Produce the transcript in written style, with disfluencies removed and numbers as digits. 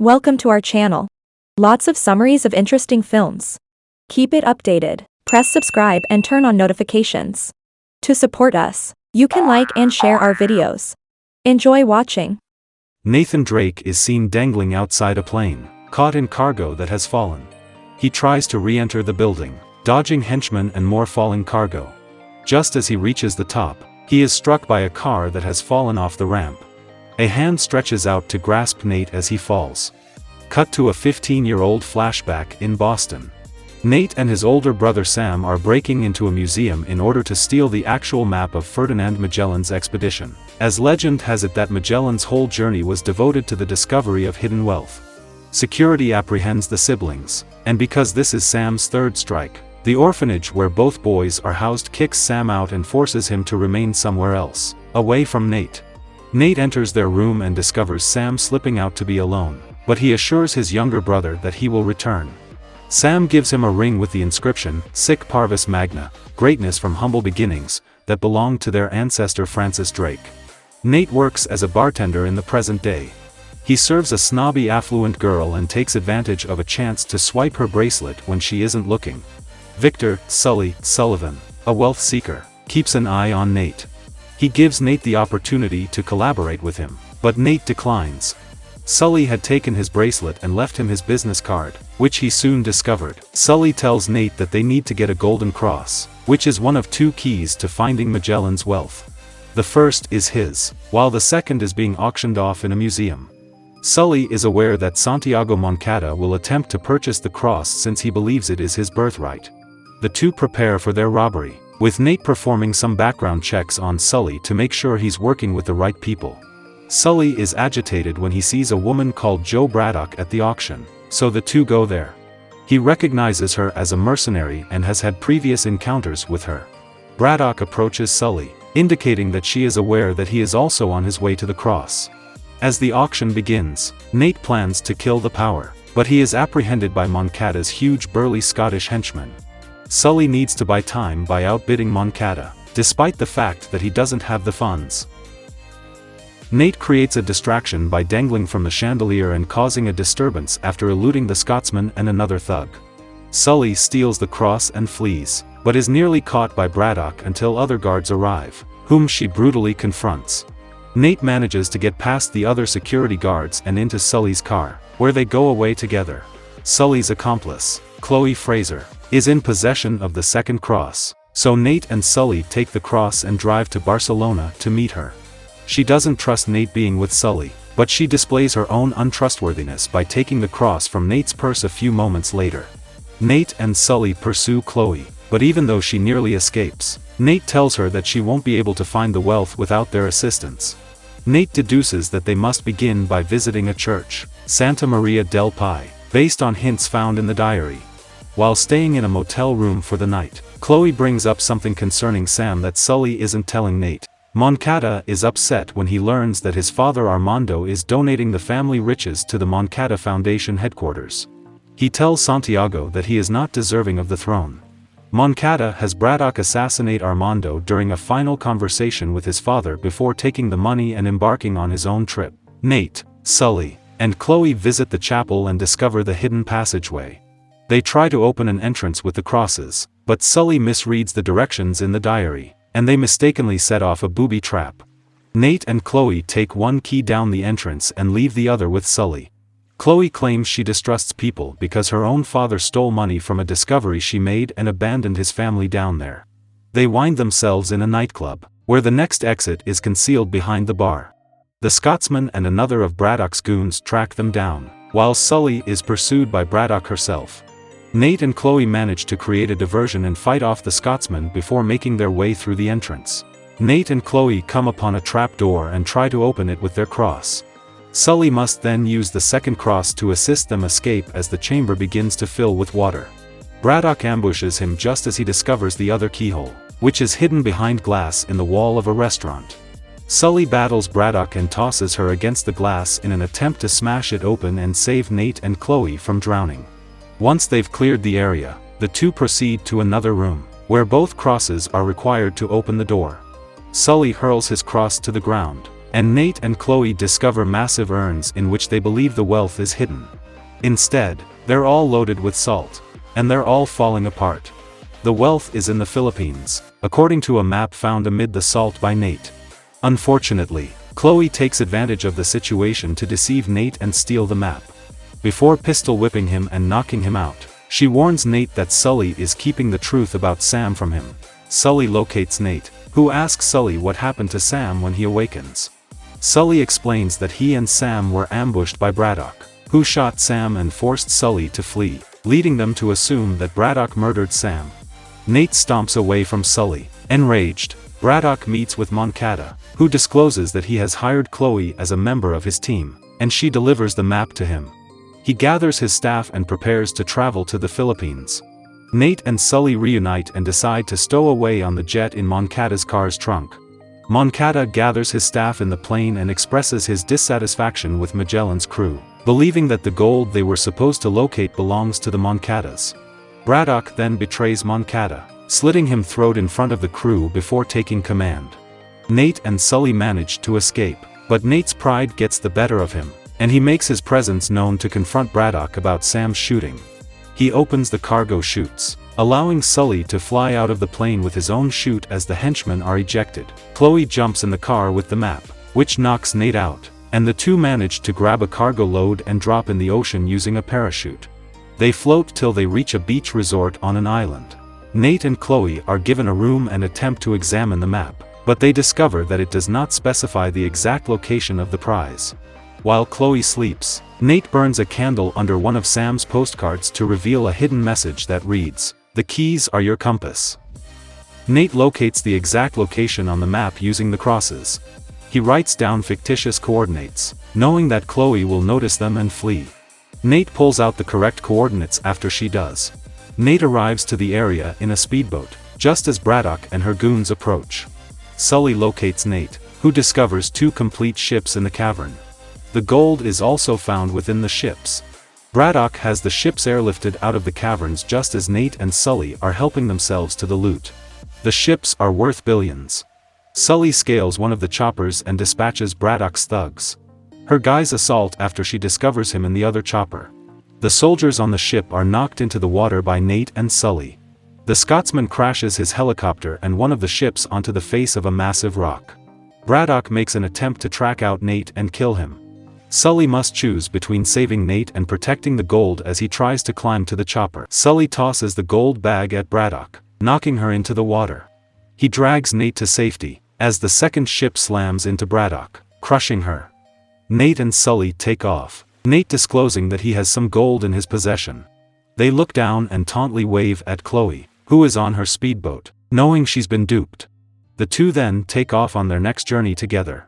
Welcome to our channel. Lots of summaries of interesting films. Keep it updated. Press subscribe and turn on notifications. To support us, you can like and share our videos. Enjoy watching. Nathan Drake is seen dangling outside a plane, caught in cargo that has fallen. He tries to re-enter the building, dodging henchmen and more falling cargo. Just as he reaches the top, he is struck by a car that has fallen off the ramp. A hand stretches out to grasp Nate as he falls. Cut to a 15-year-old flashback in Boston. Nate and his older brother Sam are breaking into a museum in order to steal the actual map of Ferdinand Magellan's expedition, as legend has it that Magellan's whole journey was devoted to the discovery of hidden wealth. Security apprehends the siblings, and because this is Sam's third strike, the orphanage where both boys are housed kicks Sam out and forces him to remain somewhere else, away from Nate. Nate enters their room and discovers Sam slipping out to be alone, but he assures his younger brother that he will return. Sam gives him a ring with the inscription, Sic Parvis Magna, greatness from humble beginnings, that belonged to their ancestor Francis Drake. Nate works as a bartender in the present day. He serves a snobby affluent girl and takes advantage of a chance to swipe her bracelet when she isn't looking. Victor Sullivan, a wealth seeker, keeps an eye on Nate. He gives Nate the opportunity to collaborate with him, but Nate declines. Sully had taken his bracelet and left him his business card, which he soon discovered. Sully tells Nate that they need to get a golden cross, which is one of two keys to finding Magellan's wealth. The first is his, while the second is being auctioned off in a museum. Sully is aware that Santiago Moncada will attempt to purchase the cross since he believes it is his birthright. The two prepare for their robbery, with Nate performing some background checks on Sully to make sure he's working with the right people. Sully is agitated when he sees a woman called Jo Braddock at the auction, so the two go there. He recognizes her as a mercenary and has had previous encounters with her. Braddock approaches Sully, indicating that she is aware that he is also on his way to the cross. As the auction begins, Nate plans to kill the power, but he is apprehended by Moncada's huge burly Scottish henchmen. Sully needs to buy time by outbidding Moncada, despite the fact that he doesn't have the funds. Nate creates a distraction by dangling from the chandelier and causing a disturbance after eluding the Scotsman and another thug. Sully steals the cross and flees, but is nearly caught by Braddock until other guards arrive, whom she brutally confronts. Nate manages to get past the other security guards and into Sully's car, where they go away together. Sully's accomplice, Chloe Fraser, is in possession of the second cross, so Nate and Sully take the cross and drive to Barcelona to meet her. She doesn't trust Nate being with Sully, but she displays her own untrustworthiness by taking the cross from Nate's purse a few moments later. Nate and Sully pursue Chloe, but even though she nearly escapes, Nate tells her that she won't be able to find the wealth without their assistance. Nate deduces that they must begin by visiting a church, Santa Maria del Pi, based on hints found in the diary. While staying in a motel room for the night, Chloe brings up something concerning Sam that Sully isn't telling Nate. Moncada is upset when he learns that his father Armando is donating the family riches to the Moncada Foundation headquarters. He tells Santiago that he is not deserving of the throne. Moncada has Braddock assassinate Armando during a final conversation with his father before taking the money and embarking on his own trip. Nate, Sully, and Chloe visit the chapel and discover the hidden passageway. They try to open an entrance with the crosses, but Sully misreads the directions in the diary, and they mistakenly set off a booby trap. Nate and Chloe take one key down the entrance and leave the other with Sully. Chloe claims she distrusts people because her own father stole money from a discovery she made and abandoned his family down there. They wind themselves in a nightclub, where the next exit is concealed behind the bar. The Scotsman and another of Braddock's goons track them down, while Sully is pursued by Braddock herself. Nate and Chloe manage to create a diversion and fight off the Scotsman before making their way through the entrance. Nate and Chloe come upon a trap door and try to open it with their cross. Sully must then use the second cross to assist them escape as the chamber begins to fill with water. Braddock ambushes him just as he discovers the other keyhole, which is hidden behind glass in the wall of a restaurant. Sully battles Braddock and tosses her against the glass in an attempt to smash it open and save Nate and Chloe from drowning. Once they've cleared the area, the two proceed to another room, where both crosses are required to open the door. Sully hurls his cross to the ground, and Nate and Chloe discover massive urns in which they believe the wealth is hidden. Instead, they're all loaded with salt, and they're all falling apart. The wealth is in the Philippines, according to a map found amid the salt by Nate. Unfortunately, Chloe takes advantage of the situation to deceive Nate and steal the map. Before pistol whipping him and knocking him out, she warns Nate that Sully is keeping the truth about Sam from him. Sully locates Nate, who asks Sully what happened to Sam when he awakens. Sully explains that he and Sam were ambushed by Braddock, who shot Sam and forced Sully to flee, leading them to assume that Braddock murdered Sam. Nate stomps away from Sully. Enraged, Braddock meets with Moncada, who discloses that he has hired Chloe as a member of his team, and she delivers the map to him. He gathers his staff and prepares to travel to the Philippines. Nate and Sully reunite and decide to stow away on the jet in Moncada's car's trunk. Moncada gathers his staff in the plane and expresses his dissatisfaction with Magellan's crew, believing that the gold they were supposed to locate belongs to the Moncadas. Braddock then betrays Moncada, slitting him throat in front of the crew before taking command. Nate and Sully manage to escape, but Nate's pride gets the better of him, and he makes his presence known to confront Braddock about Sam's shooting. He opens the cargo chutes, allowing Sully to fly out of the plane with his own chute as the henchmen are ejected. Chloe jumps in the car with the map, which knocks Nate out, and the two manage to grab a cargo load and drop in the ocean using a parachute. They float till they reach a beach resort on an island. Nate and Chloe are given a room and attempt to examine the map, but they discover that it does not specify the exact location of the prize. While Chloe sleeps, Nate burns a candle under one of Sam's postcards to reveal a hidden message that reads, "The keys are your compass." Nate locates the exact location on the map using the crosses. He writes down fictitious coordinates, knowing that Chloe will notice them and flee. Nate pulls out the correct coordinates after she does. Nate arrives to the area in a speedboat, just as Braddock and her goons approach. Sully locates Nate, who discovers 2 complete ships in the cavern. The gold is also found within the ships. Braddock has the ships airlifted out of the caverns just as Nate and Sully are helping themselves to the loot. The ships are worth billions. Sully scales one of the choppers and dispatches Braddock's thugs. Her guys assault after she discovers him in the other chopper. The soldiers on the ship are knocked into the water by Nate and Sully. The Scotsman crashes his helicopter and one of the ships onto the face of a massive rock. Braddock makes an attempt to track out Nate and kill him. Sully must choose between saving Nate and protecting the gold as he tries to climb to the chopper. Sully tosses the gold bag at Braddock, knocking her into the water. He drags Nate to safety, as the second ship slams into Braddock, crushing her. Nate and Sully take off, Nate disclosing that he has some gold in his possession. They look down and tauntingly wave at Chloe, who is on her speedboat, knowing she's been duped. The two then take off on their next journey together.